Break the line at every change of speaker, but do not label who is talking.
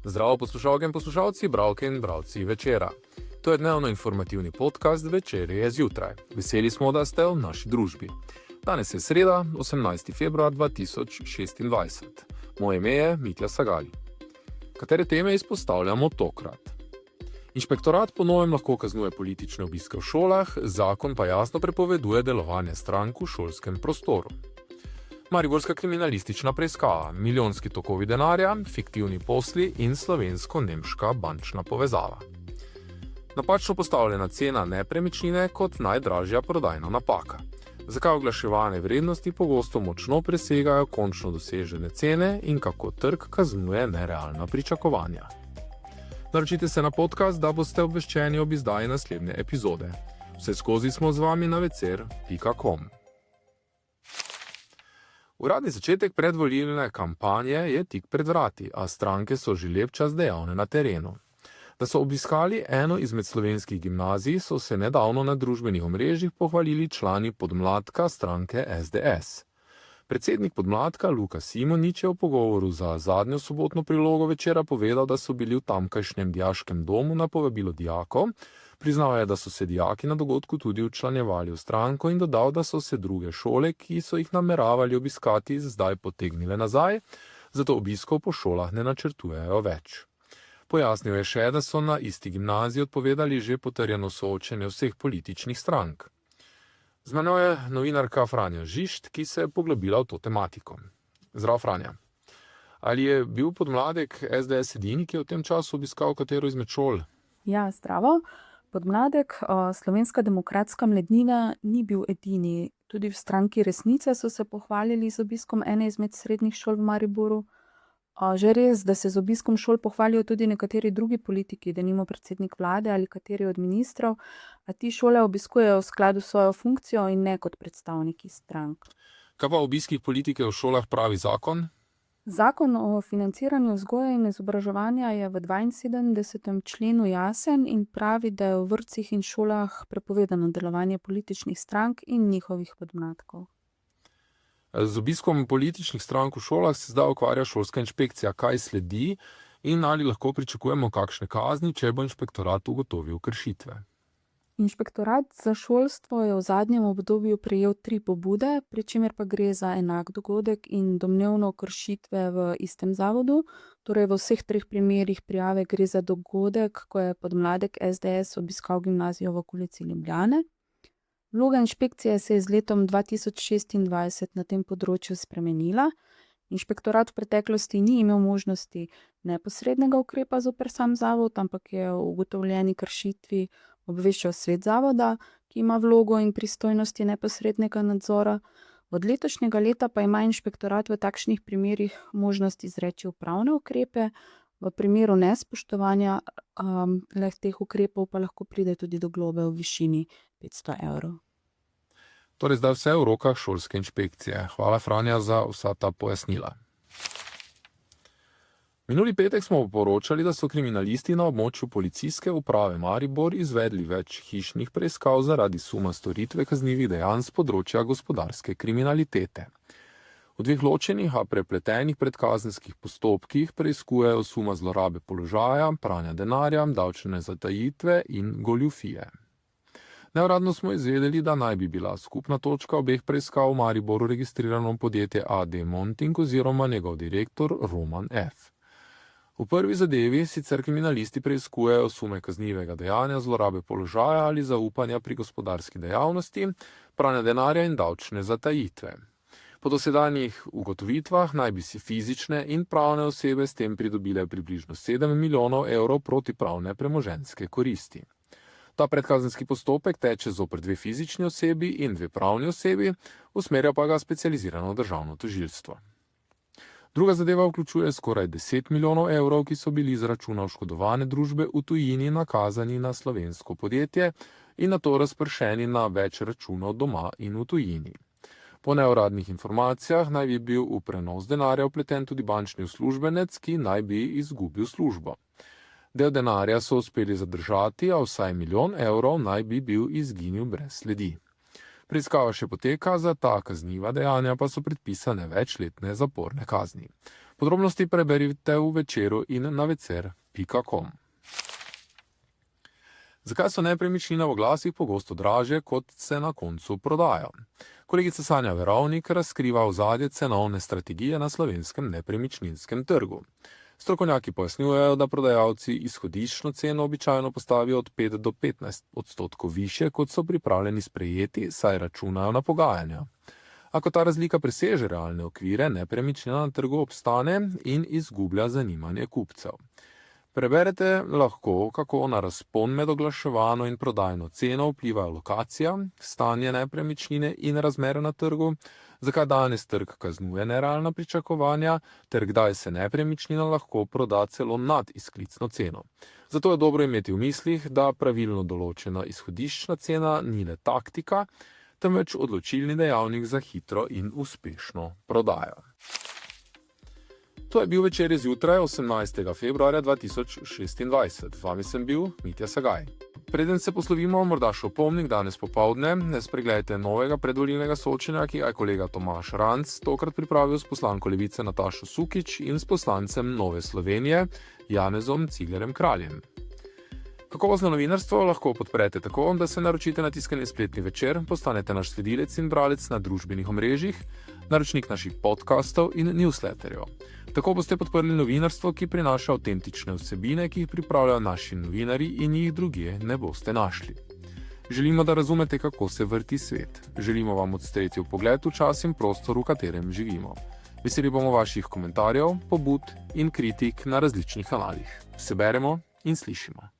Zdravo poslušalke in poslušalci, bralke in bralci Večera. To je dnevno informativni podcast Večerje zjutraj. Veseli smo, da ste v naši družbi. Danes je sreda, 18. februar 2026. Moje ime je Mitja Sagali. Katere teme izpostavljamo tokrat? Inšpektorat po novem lahko kaznuje politične obiske v šolah, zakon pa jasno prepoveduje delovanje strank v šolskem prostoru. Mariborska kriminalistična preiskava, milijonski tokovi denarja, fiktivni posli in slovensko-nemška bančna povezava. Napačno postavljena cena nepremičnine kot najdražja prodajna napaka. Zakaj oglaševane vrednosti pogosto močno presegajo končno dosežene cene in kako trg kaznuje nerealna pričakovanja. Naročite se na podcast, da boste obveščeni ob izdaji naslednje epizode. Vse skozi smo z vami na vecer.com. Uradni začetek predvolilne kampanje je tik pred vrati, a stranke so že lep čas dejavne na terenu. Da so obiskali eno izmed slovenskih gimnazij, so se nedavno na družbenih omrežjih pohvalili člani podmladka stranke SDS. Predsednik podmladka Luka Simonič je v pogovoru za zadnjo sobotno prilogo Večera povedal, da so bili v tamkajšnjem dijaškem domu na povabilo dijakov. Priznal je, da so se dijaki na dogodku tudi včlanjevali v stranko in dodal, da so se druge šole, ki so jih nameravali obiskati, zdaj potegnile nazaj, zato obiskov po šolah ne načrtujejo več. Pojasnil je še, da so na isti gimnaziji odpovedali že potrjeno soočenje vseh političnih strank. Z menoj je novinarka Franja Žišt, ki se je poglobila v to tematiko. Zdrav, Franja. Ali je bil podmladek SDS edini, ki je v tem času obiskal katero izmed šol?
Ja, zdravo. Podmladek Slovenska demokratska mladina ni bil edini. Tudi v stranki Resnica so se pohvalili z obiskom ene izmed srednjih šol v Mariboru. Že res, da se z obiskom šol pohvalijo tudi nekateri drugi politiki, denimo predsednik vlade ali kateri od ministrov, a ti šole obiskujejo v skladu s svojo funkcijo in ne kot predstavniki strank.
Kaj pa o obiskih politike v šolah pravi zakon?
Zakon o financiranju vzgoje in izobraževanja je v 72. členu jasen in pravi, da je v vrtcih in šolah prepovedano delovanje političnih strank in njihovih podmladkov.
Z obiskom političnih strank v šolah se zdaj ukvarja šolska inšpekcija. Kaj sledi in ali lahko pričakujemo kakšne kazni, če bo inšpektorat ugotovil kršitve?
Inšpektorat za šolstvo je v zadnjem obdobju prejel 3 pobude, pri čemer pa gre za enak dogodek in domnevno kršitve v istem zavodu. Torej v vseh 3 primerih prijave gre za dogodek, ko je podmladek SDS obiskal gimnazijo v okolici Ljubljane. Vloga inšpekcije se je z letom 2026 na tem področju spremenila. Inšpektorat v preteklosti ni imel možnosti neposrednega ukrepa zoper sam zavod, ampak je o ugotovljeni kršitvi obveščal svet zavoda, ki ima vlogo in pristojnosti neposrednega nadzora. Od letošnjega leta pa ima inšpektorat v takšnih primerih možnost izreči upravne ukrepe. V primeru nespoštovanja teh ukrepov pa lahko pride tudi do globe v višini 500 evrov.
Torej zdaj vse v rokah šolske inšpekcije. Hvala, Franja, za vsa ta pojasnila. Minuli petek smo poročali, da so kriminalisti na območju policijske uprave Maribor izvedli več hišnih preiskav zaradi suma storitve kaznivih dejanj s področja gospodarske kriminalitete. V 2 ločenih, a prepletenih predkazenskih postopkih preiskujejo suma zlorabe položaja, pranja denarja, davčne zatajitve in goljufije. Neuradno smo izvedeli, da naj bi bila skupna točka obeh preiskav v Mariboru registrirano podjetje AD Monting oziroma njegov direktor Roman F. V prvi zadevi sicer kriminalisti preiskujejo sume kaznivega dejanja, zlorabe položaja ali zaupanja pri gospodarski dejavnosti, pranja denarja in davčne zatajitve. Po dosedanjih ugotovitvah naj bi si fizične in pravne osebe s tem pridobile približno 7 milijonov evrov protipravne premoženjske koristi. Ta predkazenski postopek teče zoper 2 fizični osebi in 2 pravni osebi, usmerja pa ga specializirano državno tožilstvo. Druga zadeva vključuje skoraj 10 milijonov evrov, ki so bili iz računa oškodovane družbe v tujini nakazani na slovensko podjetje in nato razpršeni na več računov doma in v tujini. Po neuradnih informacijah naj bi bil v prenos denarja vpleten tudi bančni uslužbenec, ki naj bi izgubil službo. Del denarja so uspeli zadržati, a vsaj 1 milijon evrov naj bi bil izginil brez sledi. Preiskava še poteka, za ta kazniva dejanja pa so predpisane večletne zaporne kazni. Podrobnosti preberite v Večeru in na večer.com. Zakaj so nepremičnine v oglasih pogosto dražje, kot se na koncu prodajo? Kolegica Sanja Verovnik razkriva ozadje cenovne strategije na slovenskem nepremičninskem trgu. Strokovnjaki pojasnjujejo, da prodajalci izhodiščno ceno običajno postavijo od 5 do 15% više, kot so pripravljeni sprejeti, saj računajo na pogajanja. A ko ta razlika preseže realne okvire, nepremičnina na trgu obstane in izgublja zanimanje kupcev. Preberete lahko, kako na razpon med oglaševano in prodajno ceno vplivajo lokacija, stanje nepremičnine in razmere na trgu, zakaj danes trg kaznuje nerealna pričakovanja, ter kdaj se nepremičnina lahko proda celo nad izklicno ceno. Zato je dobro imeti v mislih, da pravilno določena izhodiščna cena ni le taktika, temveč odločilni dejavnik za hitro in uspešno prodajo. To je bil Večer zjutraj 18. februarja 2026. Z vami sem bil Mitja Sagaj. Preden se poslovimo, morda še opomnik, danes popoldne ne spregledajte novega predvolilnega soočenja, ki ga je kolega Tomaž Ranc tokrat pripravil s poslanko Levice Natašo Sukič in s poslancem Nove Slovenije Janezom Ciglerjem Kraljem. Kakovostno novinarstvo lahko podprete tako, da se naročite na tiskani spletni Večer, postanete naš sledilec in bralec na družbenih omrežjih, naročnik naših podcastov in newsletterjev. Tako boste podprli novinarstvo, ki prinaša avtentične vsebine, ki jih pripravljajo naši novinarji in jih drugje ne boste našli. Želimo, da razumete, kako se vrti svet. Želimo vam odstreti vpogled v čas in prostor, v katerem živimo. Veseli bomo vaših komentarjev, pobud in kritik na različnih kanalih. Se beremo in slišimo.